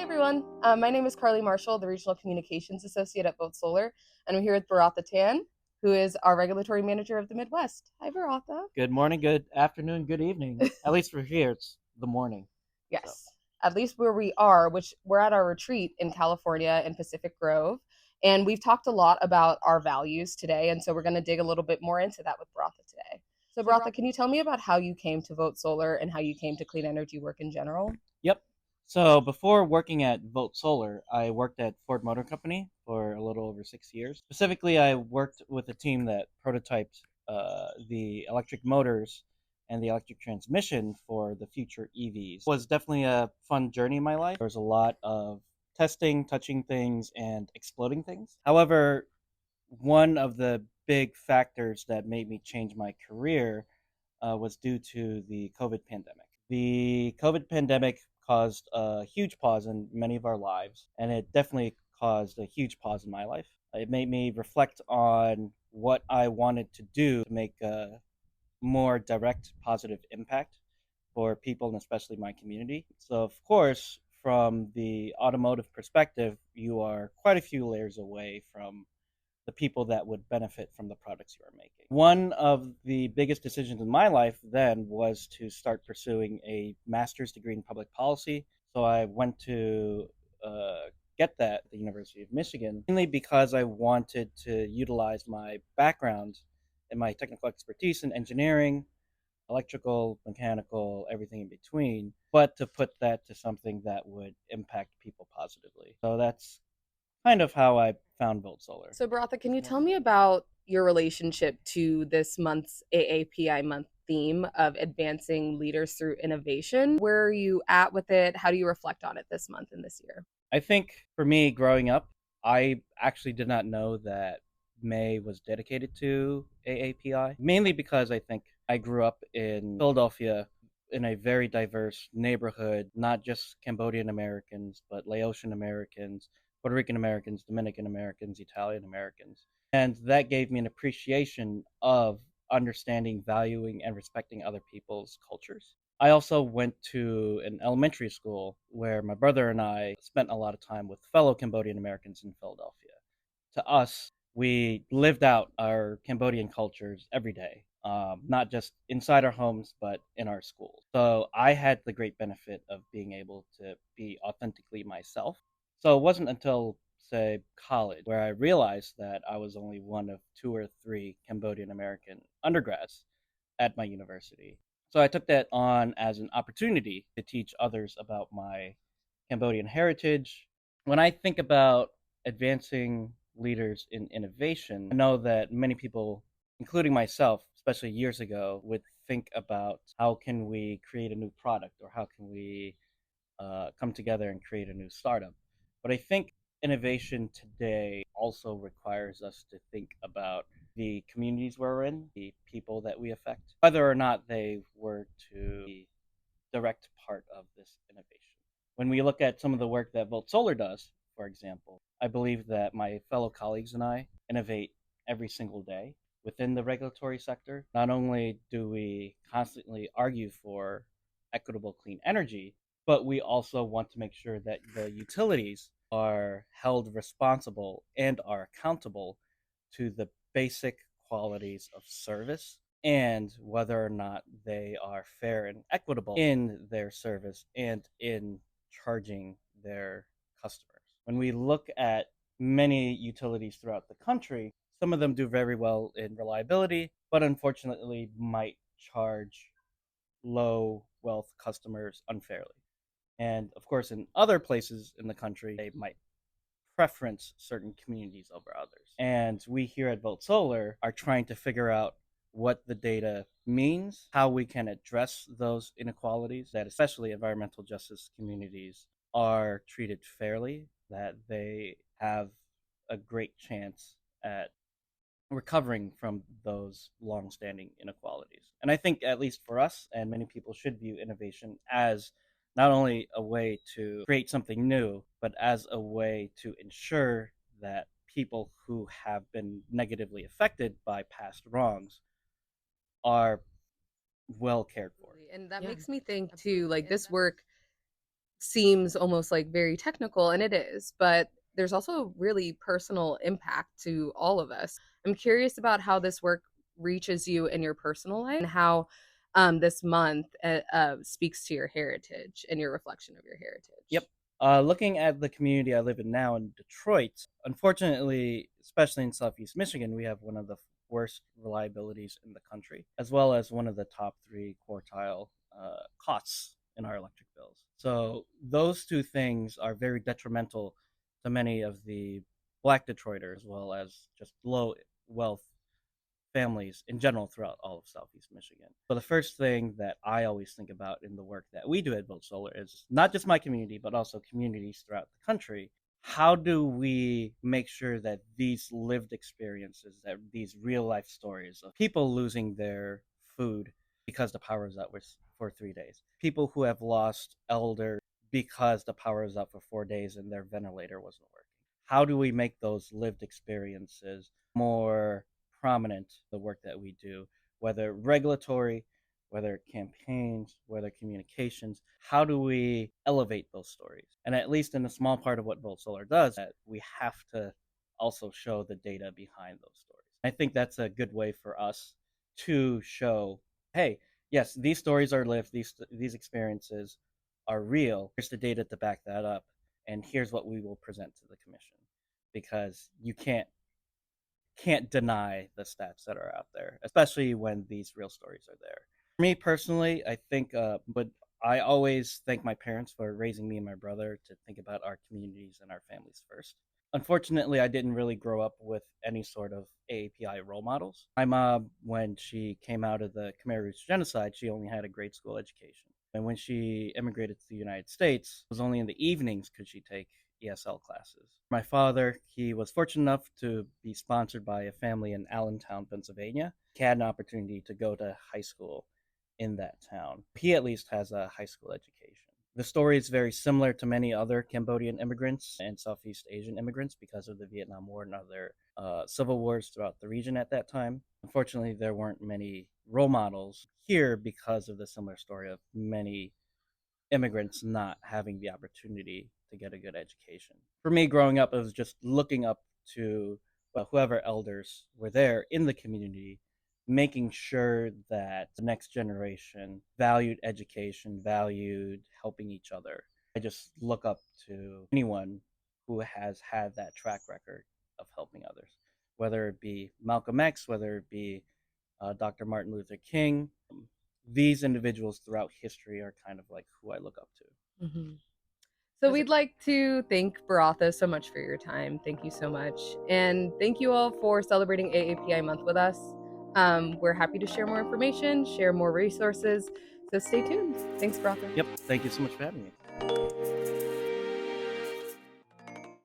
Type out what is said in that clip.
Hey everyone, my name is Carly Marshall, the Regional Communications Associate at Boat Solar, and I'm here with Boratha Tan, who is our Regulatory Manager of the Midwest. Hi, Boratha. Good morning, good afternoon, good evening. At least for here, it's the morning. So, Yes, at least where we are, which we're at our retreat in California in Pacific Grove, and we've talked a lot about our values today, and so we're going to dig a little bit more into that with Boratha today. So, Boratha, can you tell me about how you came to Vote Solar and how you came to clean energy work in general? yep. So before working at Vote Solar, I worked at Ford Motor Company for a little over 6 years. Specifically, I worked with a team that prototyped the electric motors and the electric transmission for the future EVs. It was definitely a fun journey in my life. There was a lot of testing, touching things, and exploding things. However, one of the big factors that made me change my career was due to the COVID pandemic. The COVID pandemic caused a huge pause in many of our lives, and it definitely caused a huge pause in my life. It made me reflect on what I wanted to do to make a more direct positive impact for people and especially my community. So, of course, from the automotive perspective, you are quite a few layers away from the people that would benefit from the products you are making. One of the biggest decisions in my life then was to start pursuing a master's degree in public policy. So I went to uh, get that at the University of Michigan, mainly because I wanted to utilize my background and my technical expertise in engineering, electrical, mechanical, everything in between, but to put that to something that would impact people positively. So that's kind of how I found Volt Solar. So, Baratha, can you tell me about your relationship to this month's AAPI month theme of advancing leaders through innovation? Where are you at with it? How do you reflect on it this month and this year? I think for me growing up, I actually did not know that May was dedicated to AAPI, mainly because I think I grew up in Philadelphia in a very diverse neighborhood, not just Cambodian Americans, but Laotian Americans, Puerto Rican Americans, Dominican Americans, Italian Americans. And that gave me an appreciation of understanding, valuing, and respecting other people's cultures. I also went to an elementary school where my brother and I spent a lot of time with fellow Cambodian Americans in Philadelphia. To us, we lived out our Cambodian cultures every day, not just inside our homes, but in our schools. So I had the great benefit of being able to be authentically myself. So it wasn't until, say, college where I realized that I was only one of two or three Cambodian American undergrads at my university. So I took that on as an opportunity to teach others about my Cambodian heritage. When I think about advancing leaders in innovation, I know that many people, including myself, especially years ago, would think about how can we create a new product or how can we come together and create a new startup. But I think innovation today also requires us to think about the communities we're in, the people that we affect, whether or not they were to be direct part of this innovation. When we look at some of the work that Volt Solar does, for example, I believe that my fellow colleagues and I innovate every single day within the regulatory sector. Not only do we constantly argue for equitable clean energy, but we also want to make sure that the utilities are held responsible and are accountable to the basic qualities of service and whether or not they are fair and equitable in their service and in charging their customers. When we look at many utilities throughout the country, some of them do very well in reliability, but unfortunately might charge low wealth customers unfairly. And of course, in other places in the country, they might preference certain communities over others. And we here at Vote Solar are trying to figure out what the data means, how we can address those inequalities, that especially environmental justice communities are treated fairly, that they have a great chance at recovering from those long-standing inequalities. And I think, at least for us, and many people should view innovation as not only a way to create something new, but as a way to ensure that people who have been negatively affected by past wrongs are well cared for. And that makes me think too, like this work seems almost like very technical, and it is, but there's also really personal impact to all of us. I'm curious about how this work reaches you in your personal life and how this month speaks to your heritage and your reflection of your Yep. heritage. Looking at the community I live in now in Detroit, unfortunately, especially in Southeast Michigan, we have one of the worst reliabilities in the country, as well as one of the top three quartile costs in our electric bills. So those two things are very detrimental to many of the Black Detroiters, as well as just low wealth families in general throughout all of Southeast Michigan. So the first thing that I always think about in the work that we do at Build Solar is not just my community, but also communities throughout the country. How do we make sure that these lived experiences, that these real life stories of people losing their food because the power is out for 3 days, people who have lost elder because the power is out for 4 days and their ventilator wasn't working, how do we make those lived experiences more prominent the work that we do, whether regulatory, whether campaigns, whether communications? How do we elevate those stories? And at least in a small part of what Volt Solar does, that we have to also show the data behind those stories. I think that's a good way for us to show, hey, yes, these stories are lived, these experiences are real. Here's the data to back that up, and here's what we will present to the commission, because you can't deny the stats that are out there, especially when these real stories are there. For me personally, I think, but I always thank my parents for raising me and my brother to think about our communities and our families first. Unfortunately, I didn't really grow up with any sort of AAPI role models. My mom, when she came out of the Khmer Rouge genocide, she only had a grade school education. And when she immigrated to the United States, it was only in the evenings could she take ESL classes. My father, he was fortunate enough to be sponsored by a family in Allentown, Pennsylvania. He had an opportunity to go to high school in that town. He at least has a high school education. The story is very similar to many other Cambodian immigrants and Southeast Asian immigrants because of the Vietnam War and other civil wars throughout the region at that time. Unfortunately, there weren't many role models here because of the similar story of many immigrants not having the opportunity to get a good education. For me, growing up, it was just looking up to whoever elders were there in the community, making sure that the next generation valued education, valued helping each other. I just look up to anyone who has had that track record of helping others, whether it be Malcolm X, whether it be Dr. Martin Luther King. These individuals throughout history are kind of like who I look up to. Mhm. So we'd like to thank Baratha so much for your time. Thank you so much. And thank you all for celebrating AAPI month with us. We're happy to share more information, share more resources. So stay tuned. Thanks, Baratha. Yep. Thank you so much for having me.